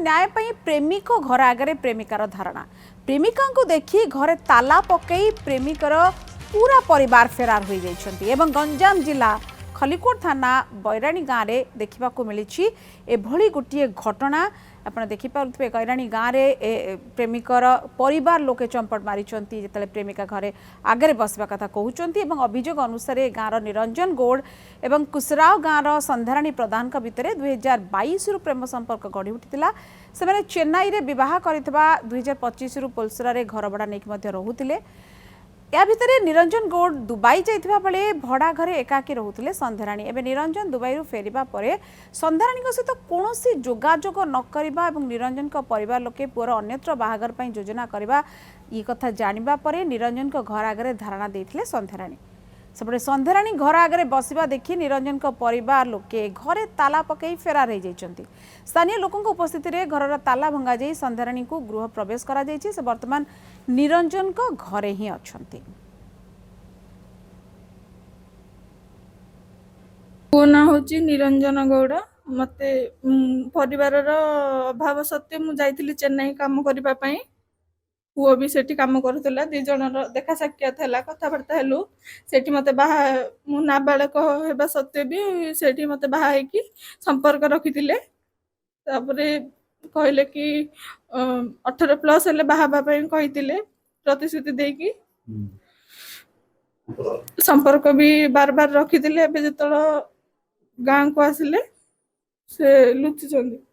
न्याय प्रेमिक घर आगे प्रेमिकार धारणा प्रेमिका को देखी घरे ताला पकई प्रेमिकर पूरा परिवार फेरार हो जाइछन्ति एवं गंजाम जिला खलिकोट थाना बैराणी गाँव में देखा मिली एभली गोटे घटना आप देखिपे कैराणी गाँव में प्रेमिकर परिवार लोके चंपट मारी जिते प्रेमिका घरे आगे बसवा कथा कहते अभियोग अनुसार गाँव निरंजन गौड़ एवं कुसराव गाँव संध्याराणी प्रधान भितर 2022 प्रेम संपर्क गढ़ी उठिला से चेन्नई में बह कर 2025 पोलसरा घर भड़ा नहीं रोते या भितर निरंजन गौड़ दुबई जाइथिबा बेले भड़ा घरे एकाकी रोते संध्याराणी एवं निरंजन दुबई फेरिबा परे संध्याराणी सहित कौन जोगाजोग न करबा एवं निरंजन परिवार लोके पुअर अन्यत्र बाहागर पई योजना करबा ये कथा जानिबा परे निरंजन घर आगे धारणा देथिले संध्याराणी सेपटे संध्याराणी घर आगे बसवा देखी निरंजन परिवार लोके घरे ताला पकई फेरार हो जाइछन्ति स्थानीय लोकों उपस्थिति में घर ताला भंगा जाई संध्याराणी को गृह प्रवेश करा जाइछि से वर्तमान निरंजन घरे ही अछन्ति। ना होची निरंजन गौड़ मते परिवार अभाव सत्वे मु जाइथिली चेन्नई काम करबा पई पुओ भी सेठी काम करुला दी जन देखा साक्षात है कथबार्ता हेलु सेठी मते बाहा मु नाबालक हेबा सत्वे भी सेठी मते बाहा कि संपर्क रखिथिले तापरे कहले कि 18+ हेले बाहाबा पई कहिथिले प्रतिश्रुति देकी संपर्क भी बार बार रखिथिले एबे जतलो गाँ को आसिले से लुचिछन्ति।